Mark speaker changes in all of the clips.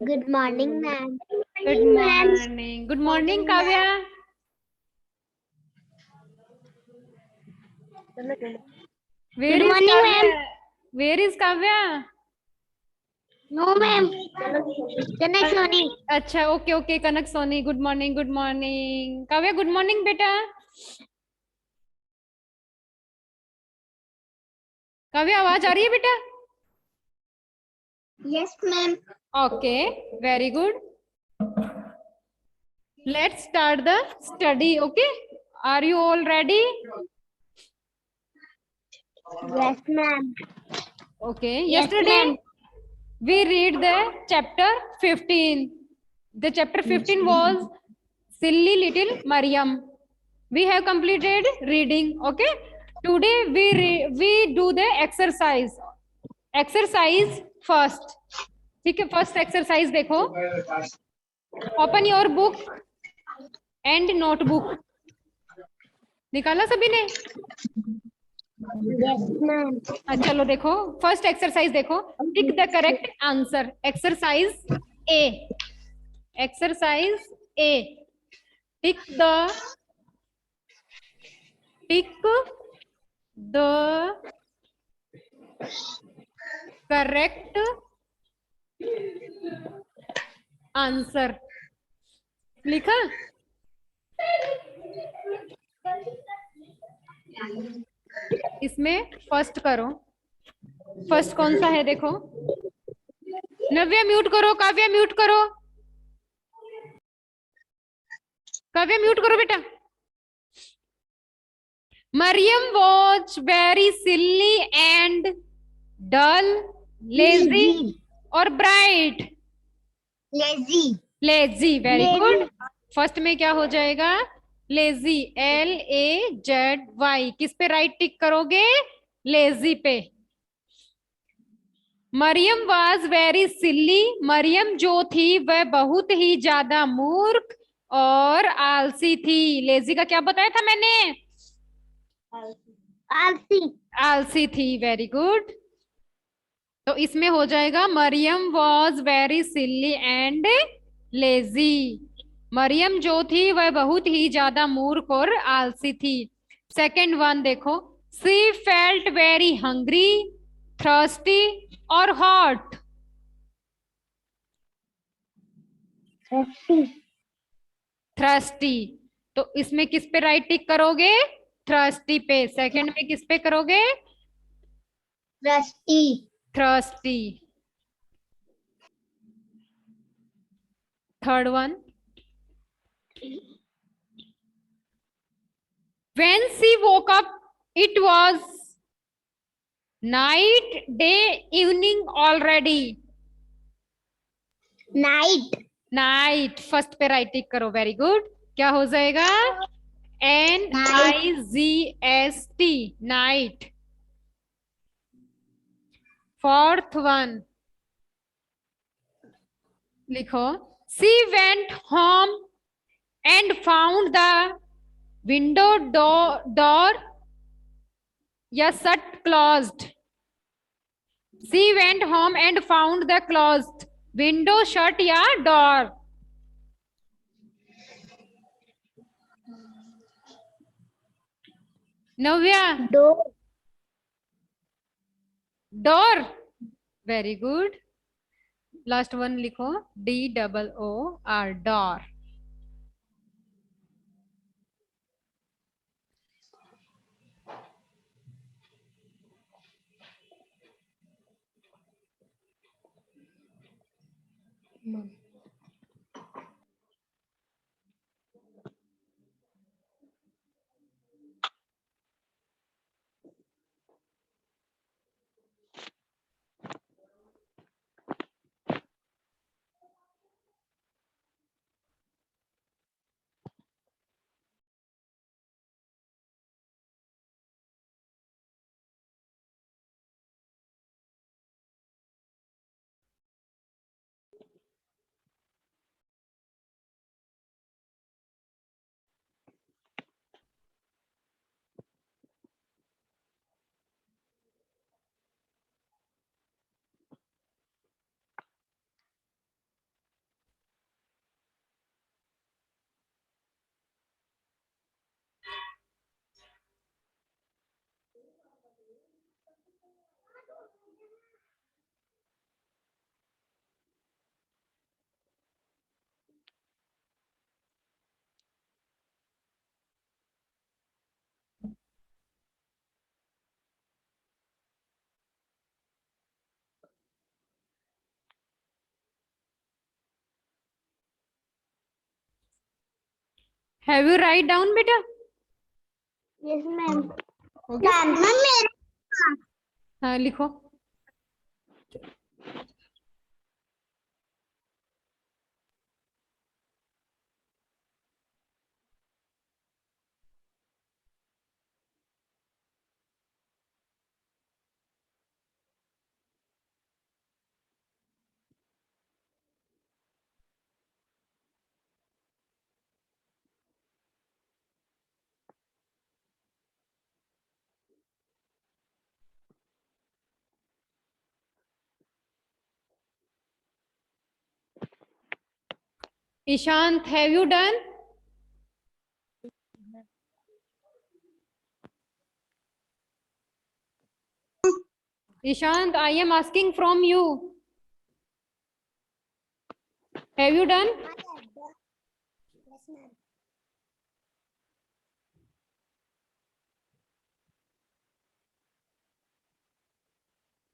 Speaker 1: Good morning, ma'am.
Speaker 2: Good morning. Good morning, Kavya. Where
Speaker 1: Good
Speaker 2: is
Speaker 1: morning, ma'am.
Speaker 2: Kavya? Where is Kavya?
Speaker 1: No, ma'am. Chennai Sony.
Speaker 2: अच्छा, okay okay, Kanak Soni. Good morning, good morning. Kavya, good morning बेटा. काव्या, आवाज आ रही है बेटा?
Speaker 1: Yes, ma'am.
Speaker 2: Okay, very good. Let's start the study. Okay, are you all ready?
Speaker 1: Yes, ma'am.
Speaker 2: Okay,
Speaker 1: Yes,
Speaker 2: yesterday
Speaker 1: ma'am.
Speaker 2: we read the chapter 15. The chapter 15 was Silly Little Mariam. We have completed reading. Okay, today we do the exercise. Exercise first. ठीक है, first exercise देखो. Open your book and notebook. निकाला सभी ने?
Speaker 1: Yes, ma'am.
Speaker 2: चलो देखो, first exercise देखो. Tick the correct answer. Exercise A. Exercise A. Tick the correct answer. लिखा? इसमें फर्स्ट करो. फर्स्ट कौन सा है देखो. नव्या म्यूट करो. काव्या म्यूट करो. काव्या म्यूट करो बेटा. Mariam was very silly and dull, lazy और bright.
Speaker 1: Lazy.
Speaker 2: Lazy, very good. First में क्या हो जाएगा? Lazy, LAZY. किस पे राइट टिक करोगे? Lazy पे. मरियम वाज वेरी सिल्ली. मरियम जो थी वह बहुत ही ज्यादा मूर्ख और आलसी थी. लेजी का क्या बताया था मैंने?
Speaker 1: आलसी.
Speaker 2: आलसी थी. Very good. तो इसमें हो जाएगा Mariam was very silly and lazy. Mariam जो थी वह बहुत ही ज्यादा मूर्ख और आलसी थी. सेकंड वन देखो. सी फेल्ट वेरी हंग्री, थर्स्टी और हॉट. थ्रस्टी. तो इसमें किस पे राइट टिक करोगे? थ्रस्टी पे. सेकंड में किस पे करोगे?
Speaker 1: Rusty.
Speaker 2: Thirsty. Third one. When she woke up, it was night, day, evening already.
Speaker 1: Night.
Speaker 2: Night. First पे राइट टिक करो. Very good. क्या हो जाएगा? NIGST. नाइट. फोर्थ वन लिखो. She went home and found the window door या shut closed. She went home and found the closed window shut या door. Navya.
Speaker 1: Door.
Speaker 2: Door. Very good. Last one लिखो. DOOR. Door. Have you write down बेटा?
Speaker 1: Yes ma'am.
Speaker 2: हो गया?
Speaker 1: Ma'am मेरे
Speaker 2: हाँ लिखो। Ishant, have you done? Ishant, I am asking from you, have you done?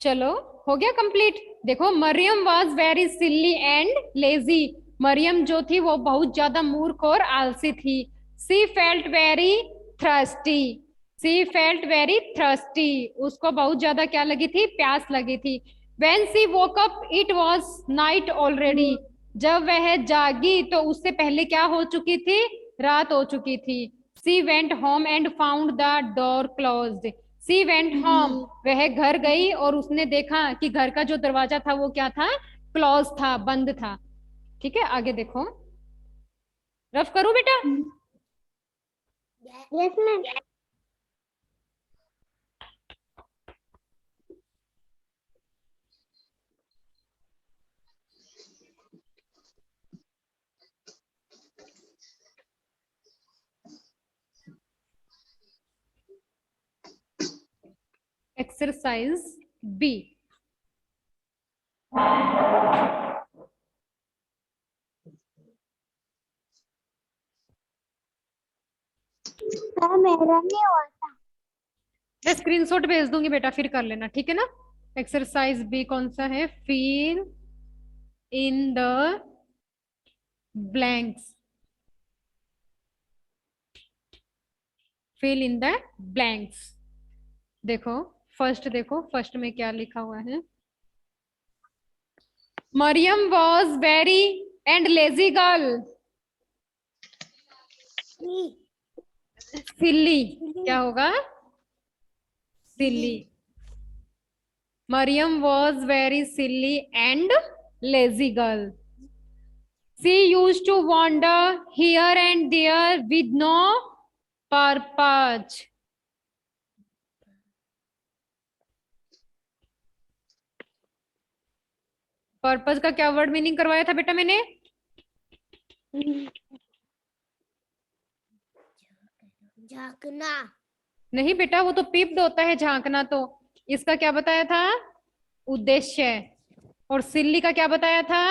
Speaker 2: चलो हो गया कंप्लीट। देखो, Mariam was very silly and lazy. Mariam जो थी वो बहुत ज्यादा मूर्ख और आलसी थी। She felt very thirsty. She felt very thirsty. उसको बहुत ज्यादा क्या लगी थी? प्यास लगी थी। When she woke up it was night already. जब वह जागी तो उससे पहले क्या हो चुकी थी? रात हो चुकी थी। She went home and found the door closed. She went home, वह घर गई और उसने देखा कि घर का जो दरवाजा था वो क्या था? क्लोज था, बंद था। ठीक है, आगे देखो। रफ करूं बेटा?
Speaker 1: Yes ma'am.
Speaker 2: Exercise B.
Speaker 1: मेरा नहीं हुआ था।
Speaker 2: मैं स्क्रीनशॉट भेज दूंगी बेटा, फिर कर लेना, ठीक है ना? एक्सरसाइज बी कौन सा है? Fill in the blanks. Fill in the blanks. देखो, फर्स्ट देखो, फर्स्ट में क्या लिखा हुआ है? Mariam was very and lazy girl. Silly क्या होगा? Silly. Mariam was very silly and lazy girl. She used to wander here and there with no purpose. Purpose का क्या वर्ड मीनिंग करवाया था बेटा मैंने?
Speaker 1: झांकना।
Speaker 2: नहीं बेटा, वो तो पिप्ड होता है झांकना तो। इसका क्या बताया था? उद्देश्य। और सिल्ली का क्या बताया था?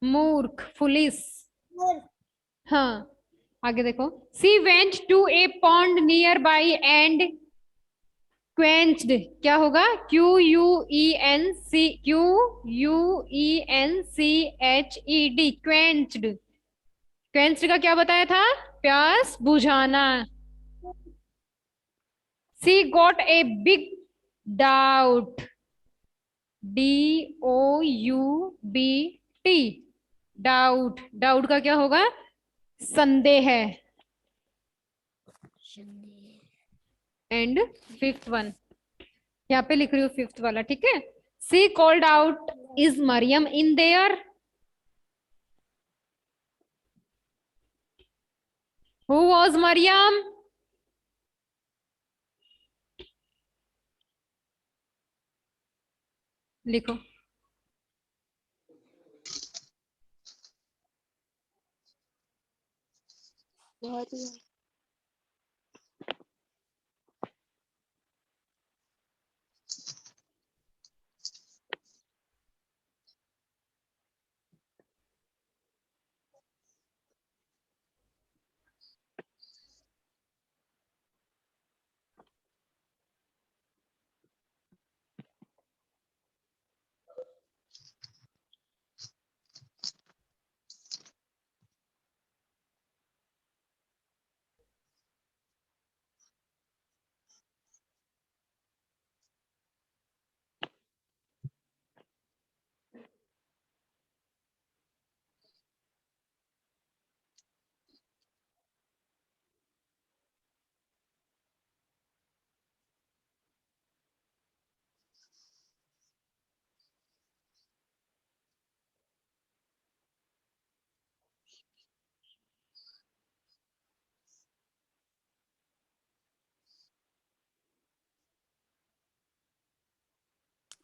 Speaker 2: मूर्ख, फुलिस। हाँ, आगे देखो। She went to a pond nearby and quenched. क्या होगा? QUENC, QUENCHED, quenched. क्वेंच्ड का क्या बताया था? प्यास बुझाना। She got a big doubt. DOUBT, doubt. Doubt का क्या होगा? संदेह। एंड फिफ्थ वन, यहाँ पे लिख रही हूँ फिफ्थ वाला, ठीक है? She called out, is Mariam in there? Who was Mariam? लिखो।
Speaker 1: बहुत ही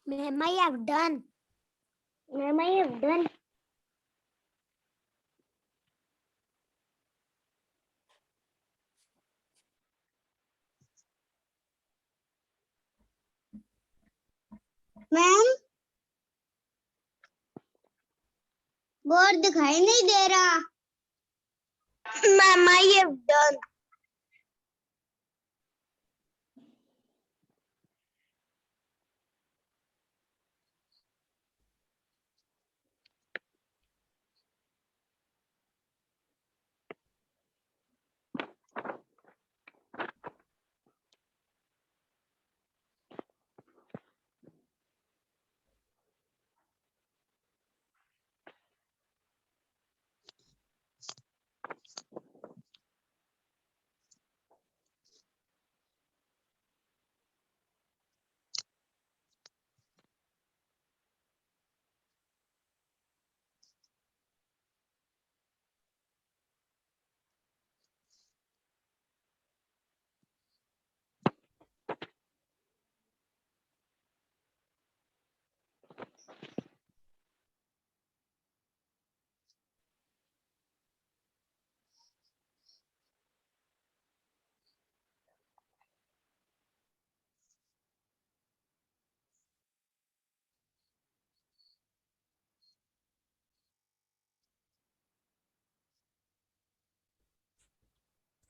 Speaker 1: Ma'am, I have done. Ma'am, I have done. Ma'am board दिखाई नहीं दे रहा। Ma'am I have done.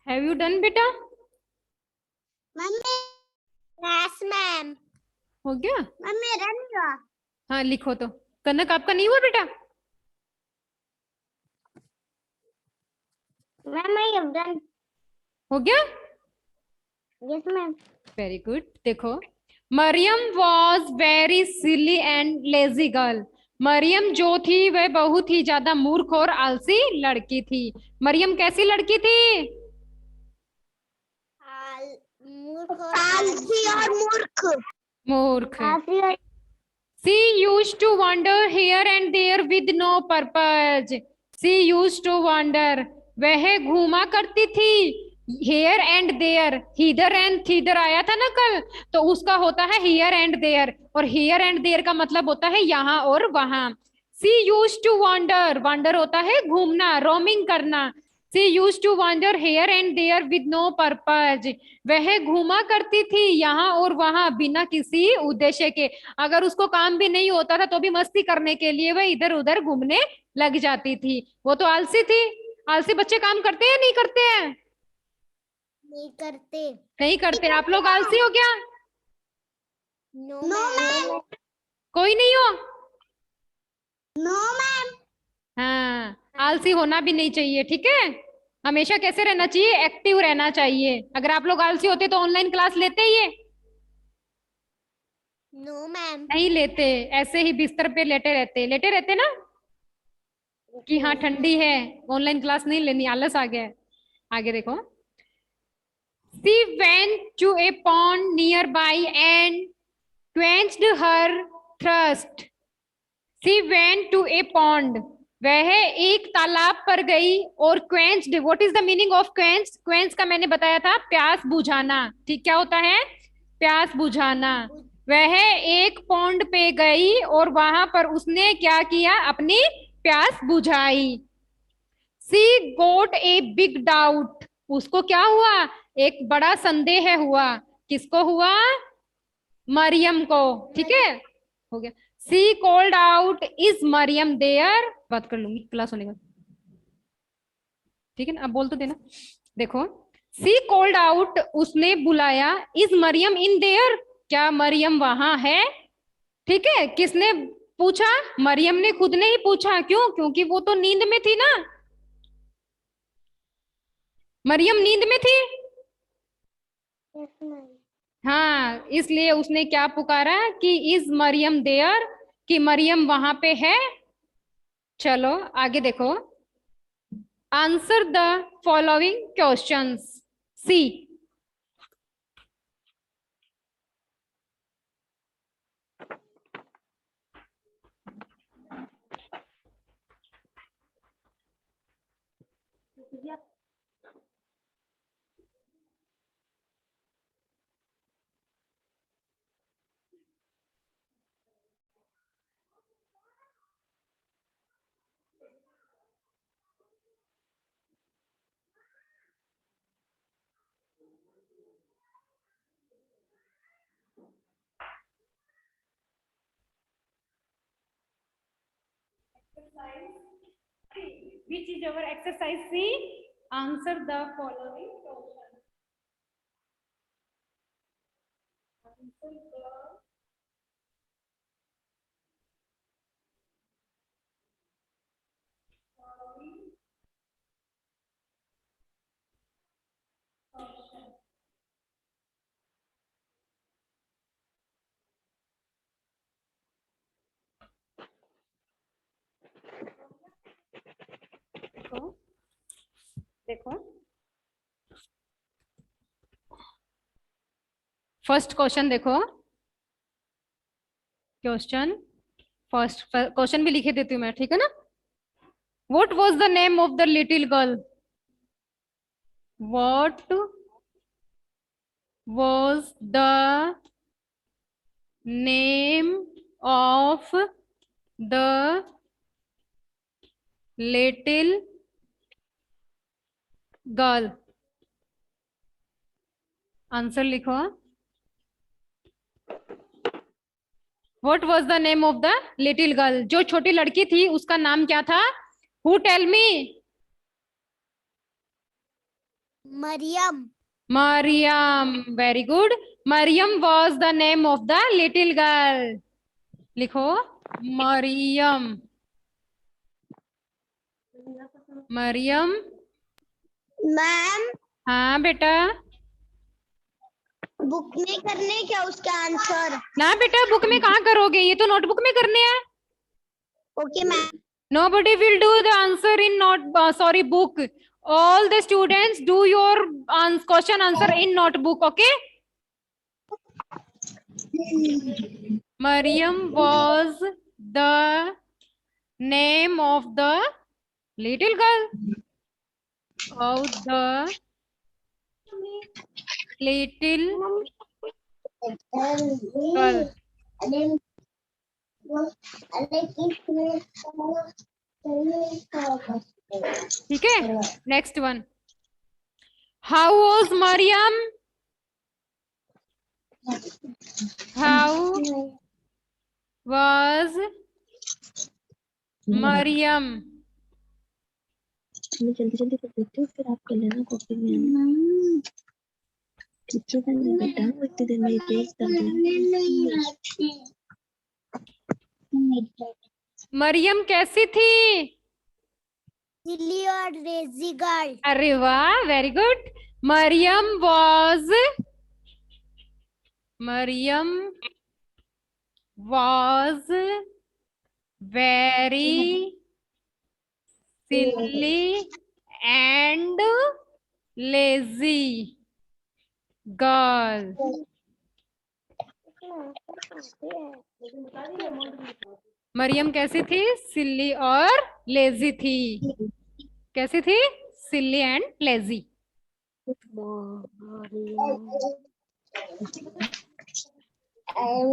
Speaker 2: Have you done बेटा?
Speaker 1: Mummy yes ma'am.
Speaker 2: हो गया?
Speaker 1: मैम मेरा नहीं हुआ।
Speaker 2: हाँ लिखो तो। कनक आपका नहीं हुआ बेटा?
Speaker 1: Ma'am I have done.
Speaker 2: हो गया?
Speaker 1: Yes ma'am.
Speaker 2: Very good. देखो, Mariam was very silly and lazy girl. Mariam जो थी वह बहुत ही ज्यादा मूर्ख और आलसी लड़की थी। मरियम कैसी लड़की थी?
Speaker 1: मूर्ख और आलसी और मूर्ख।
Speaker 2: मूर्ख।
Speaker 1: आलसी और
Speaker 2: She used to wander here and there with no purpose. She used to wander. वह घूमा करती थी here and there. Hither and thither आया था ना कल, तो उसका होता है here and there, और here and there का मतलब होता है यहाँ और वहां। She used to wander. Wander होता है घूमना, roaming करना। She used to wander here and there with no purpose. वह घूमा करती थी यहाँ और वहां बिना किसी उद्देश्य के। अगर उसको काम भी नहीं होता था तो भी मस्ती करने के लिए वह इधर उधर घूमने लग जाती थी। वो तो आलसी थी। आलसी बच्चे काम करते हैं नहीं करते हैं?
Speaker 1: नहीं करते।
Speaker 2: नहीं करते। आप लोग आलसी हो क्या?
Speaker 1: No ma'am.
Speaker 2: कोई नहीं हो?
Speaker 1: No ma'am.
Speaker 2: हाँ, आलसी होना भी नहीं चाहिए, ठीक है? हमेशा कैसे रहना चाहिए? एक्टिव रहना चाहिए। अगर आप लोग आलसी होते तो ऑनलाइन क्लास लेते ही ये?
Speaker 1: No ma'am.
Speaker 2: नहीं लेते। ऐसे ही बिस्तर पे लेटे रहते ना कि हाँ ठंडी है, ऑनलाइन क्लास नहीं लेनी, आलस आ गया है। आगे देखो। She went to a pond nearby and quenched her thirst. She went to a pond. वह एक तालाब पर गई और quenched. What is the meaning of quenched? Quench का मैंने बताया था प्यास बुझाना। ठीक, क्या होता है? प्यास बुझाना। वह एक पॉन्ड पे गई और वहां पर उसने क्या किया? अपनी प्यास बुझाई। सी गोट ए बिग डाउट। उसको क्या हुआ? एक बड़ा संदेह हुआ। किसको हुआ? मरियम को। ठीक है, हो गया। She called out, is Mariam there? बात कर लूंगी क्लास होने का। ठीक है ना, अब बोल तो देना। देखो, सी कॉल्ड आउट, उसने बुलाया। Is Mariam in there? क्या मरियम वहां है? ठीक है, किसने पूछा? मरियम ने खुद ने ही पूछा। क्यों? क्योंकि वो तो नींद में थी ना। मरियम नींद में थी।
Speaker 1: Yes ma'am.
Speaker 2: हाँ, इसलिए उसने क्या पुकारा कि इज मरियम देयर? कि मरियम वहां पे है। चलो आगे देखो। Answer the following questions. See. Which is our exercise C? Answer the following question. Answer the following question. देखो देखो फर्स्ट क्वेश्चन देखो क्वेश्चन फर्स्ट क्वेश्चन भी लिखे देती हूँ मैं ठीक है ना what was the name of the little girl what was the name of the little girl answer लिखो what was the name of the little girl जो छोटी लड़की थी उसका नाम क्या था who tell me
Speaker 1: Mariam
Speaker 2: Mariam very good Mariam was the name of the little girl लिखो मरियम मरियम
Speaker 1: मैम
Speaker 2: हाँ बेटा
Speaker 1: बुक में करने क्या उसका आंसर
Speaker 2: ना बेटा बुक में कहाँ करोगे ये तो नोटबुक में करने हैं
Speaker 1: okay ma'am
Speaker 2: nobody will do the answer in book all the students do your question answer in notebook okay Mariam was the name of the little girl of the little girl ठीक है next one how was Mariam how was Mariam
Speaker 3: मैं जल्दी जल्दी कर देती हूँ फिर आप कर लेना कॉपी में कितने दिन में बेटा वो इतने दिन में पेज कर देना
Speaker 2: मरियम कैसी थी
Speaker 1: सिली और रेजी गर्ल
Speaker 2: अरे वाह very good Mariam was very silly and lazy girl Mariam कैसी थी सिल्ली और लेजी थी कैसी थी सिल्ली एंड लेजी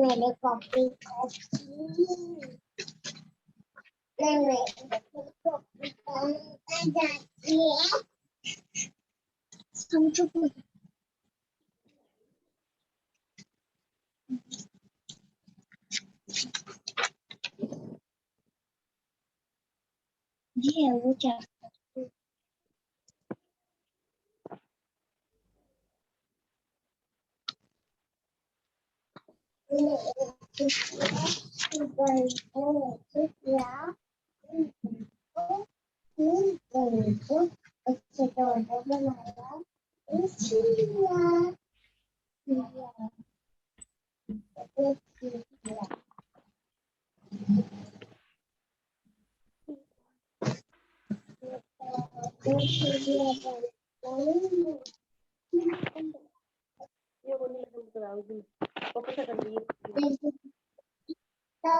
Speaker 1: मैंने कॉपी ये है वो क्या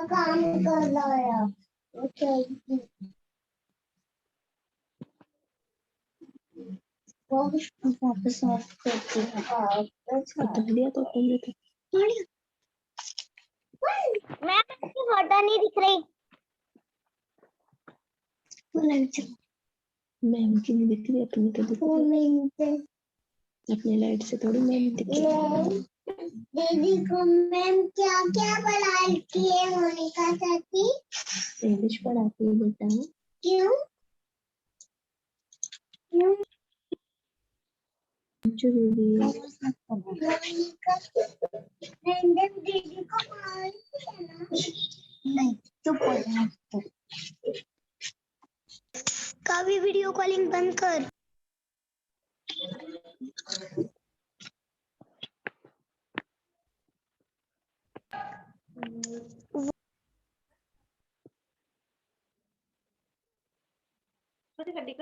Speaker 1: काम कर रहा है वापस ऑफ करते हैं दिया तो तुमने तो मैं आपकी फोटो नहीं दिख रही मैम की नहीं दिख रही अपनी तो दिख रही अपनी लाइट से थोड़ी मैम दिख रही दीदी को मैम क्या क्या पढ़ाती है मोनिका सर की?
Speaker 3: इंग्लिश पढ़ाती है बेटा।
Speaker 1: क्यों? क्यों?
Speaker 3: जरूरी है।
Speaker 1: मोनिका रैंडम दीदी को मारती है ना? नहीं, चुप हो जा तू। कभी वीडियो कॉलिंग बंद कर।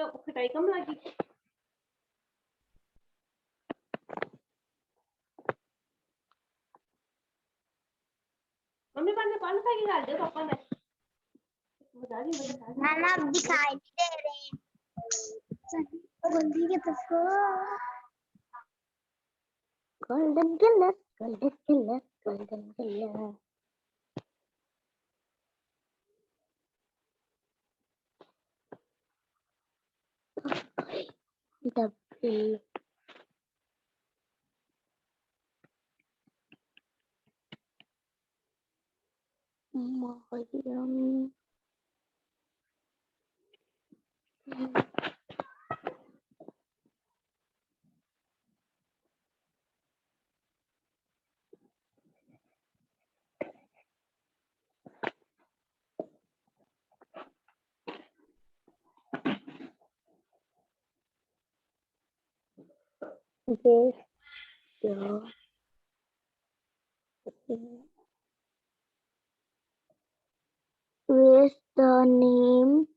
Speaker 4: खटाई कम लगी। मम्मी पानी खा के डाल दे पापा ने बता दी मुझे।
Speaker 1: नाना अब दिखाई नहीं दे रहे हैं। गोल्डी के पसो।
Speaker 3: Golden colour, golden colour, golden colour. Double Mariam this is the name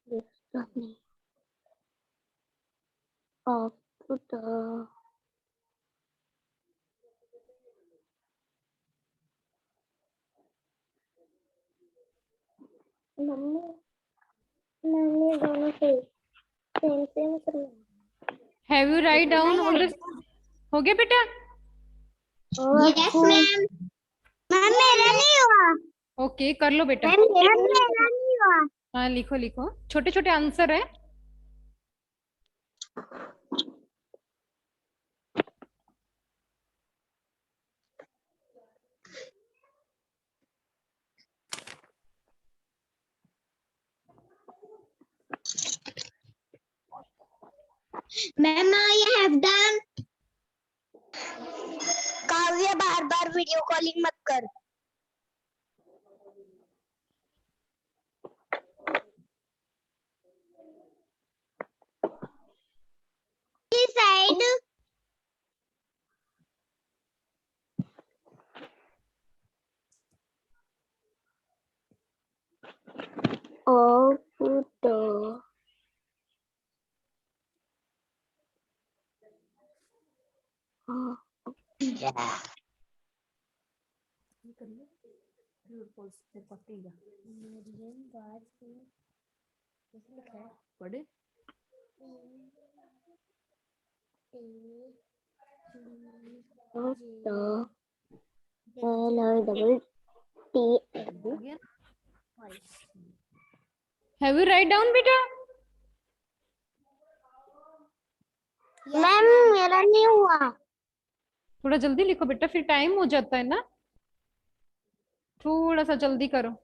Speaker 3: is the name of the mummy मैंने दोनों से सेम सेम कर
Speaker 2: have you write down all this? हो गया बेटा?
Speaker 1: Yes ma'am. मैम मेरा नहीं हुआ।
Speaker 2: ओके कर लो बेटा।
Speaker 1: मैम मेरा नहीं हुआ।
Speaker 2: हाँ लिखो लिखो, छोटे छोटे आंसर है।
Speaker 1: Ma'am I have done. काव्य बार बार वीडियो कॉलिंग मत कर। साइड
Speaker 3: of the
Speaker 4: पढ़े
Speaker 3: of the double T
Speaker 2: have you write down बेटा?
Speaker 1: मैम मेरा नहीं हुआ।
Speaker 2: थोड़ा जल्दी लिखो बेटा, फिर टाइम हो जाता है ना, थोड़ा सा जल्दी करो।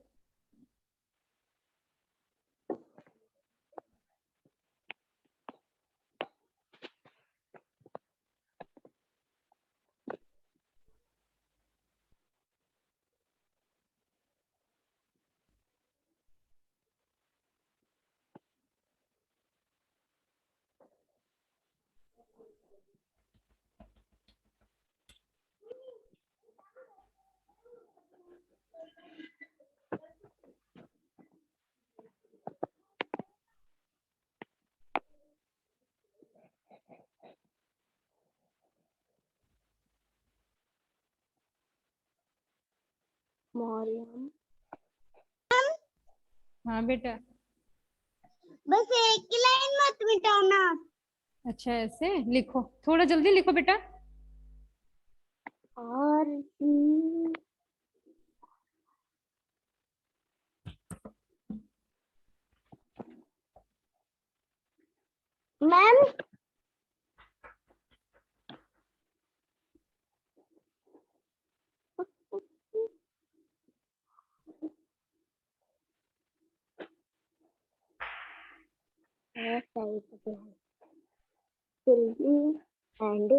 Speaker 3: Mariam
Speaker 2: हाँ बेटा।
Speaker 1: बस एक ही लाइन मत मिटाओ ना।
Speaker 2: अच्छा ऐसे लिखो, थोड़ा जल्दी लिखो बेटा।
Speaker 3: और
Speaker 1: ma'am Silly and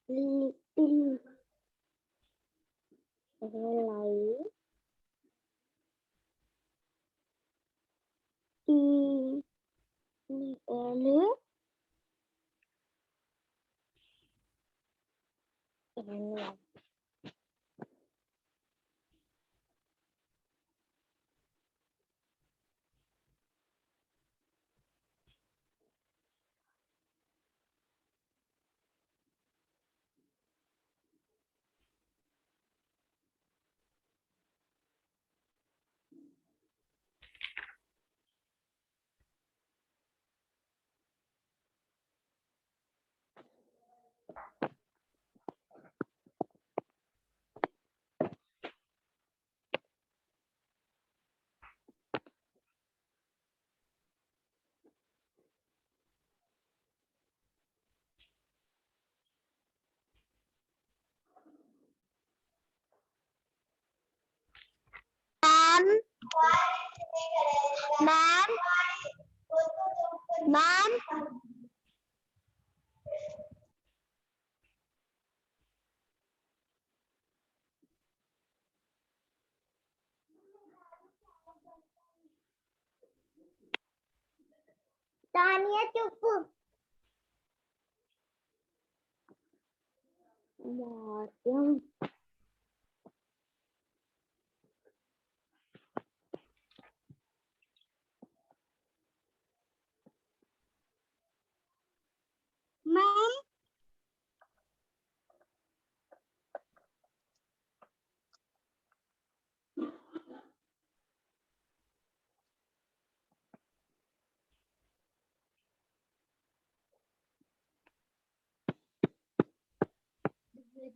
Speaker 1: little like little and ma'am, ma'am, Tanya चुप मॉर्निंग मैम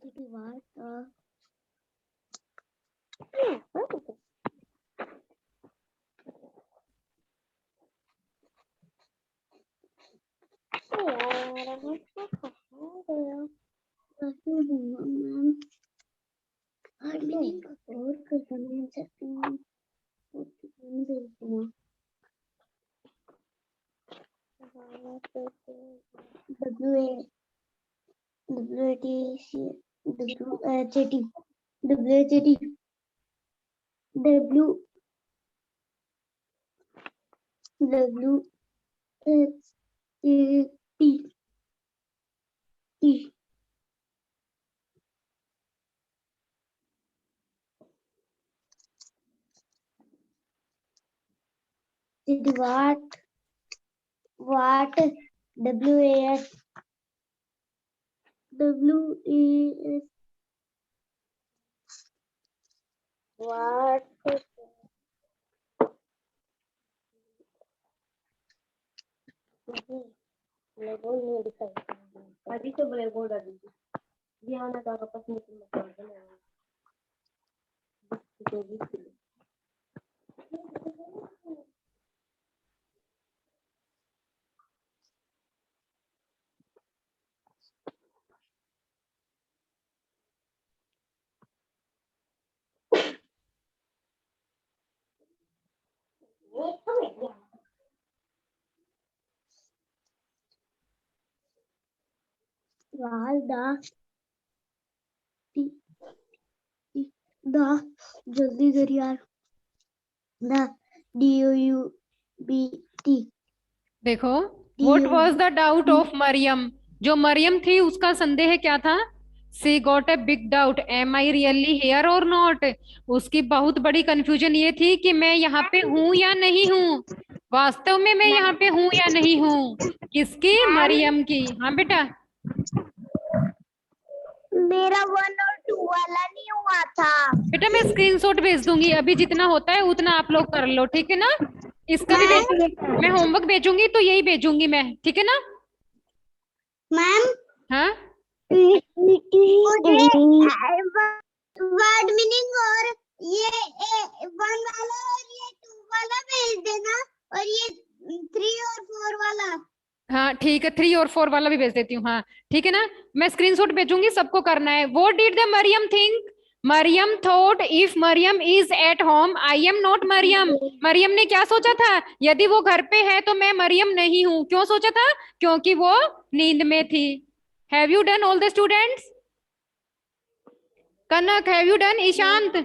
Speaker 1: की बात मैम हार्डली और कर सकती हूँ what WAS what black board नहीं दिखाई अभी तो ब्लैक बोर्ड आ दीजिए ये आना का पस में मत करना द जल्दी कर यार द DOUBT
Speaker 2: देखो what was the doubt of Mariam, जो मरियम थी उसका संदेह क्या था? She got a big doubt, am I really here और नॉट। उसकी बहुत बड़ी कंफ्यूजन ये थी कि मैं यहाँ पे हूँ या नहीं हूँ, वास्तव में मैं यहाँ पे हूँ या नहीं हूँ। किसकी? मरियम की। हाँ बेटा,
Speaker 1: मेरा 1 और 2 वाला नहीं हुआ था।
Speaker 2: बेटा मैं स्क्रीनशॉट भेज दूंगी, अभी जितना होता है उतना आप लोग कर लो, ठीक है ना? इसका भी मैं होमवर्क भेजूंगी तो यही भेजूंगी मैं, ठीक है ना?
Speaker 1: मैम
Speaker 2: हाँ
Speaker 1: मुझे वर्ड मीनिंग और ये 1 वाला और ये 2 वाला भेज देना और ये 3 और 4 वाला
Speaker 2: हाँ ठीक है, 3 और 4 वाला भी भेज देती हूँ। हाँ ठीक है ना, मैं स्क्रीनशॉट भेजूंगी, सबको करना है। What did the Mariam think? Mariam thought if Mariam is at home I am not Mariam. Mariam ने क्या सोचा था? यदि वो घर पे है तो मैं मरियम नहीं हूँ। क्यों सोचा था? क्योंकि वो नींद में थी। Have you done all the students? Kanak have you done? Ishant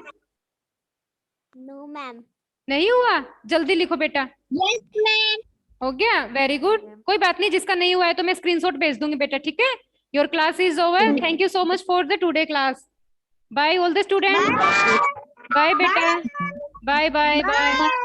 Speaker 1: no ma'am.
Speaker 2: नहीं हुआ? जल्दी लिखो बेटा।
Speaker 1: Yes ma'am.
Speaker 2: हो गया? Very good. कोई बात नहीं, जिसका नहीं हुआ है तो मैं स्क्रीनशॉट भेज दूंगी बेटा, ठीक है? Your class is over. Thank you so much for the today class. Bye all the student. Bye बेटा। Bye bye bye.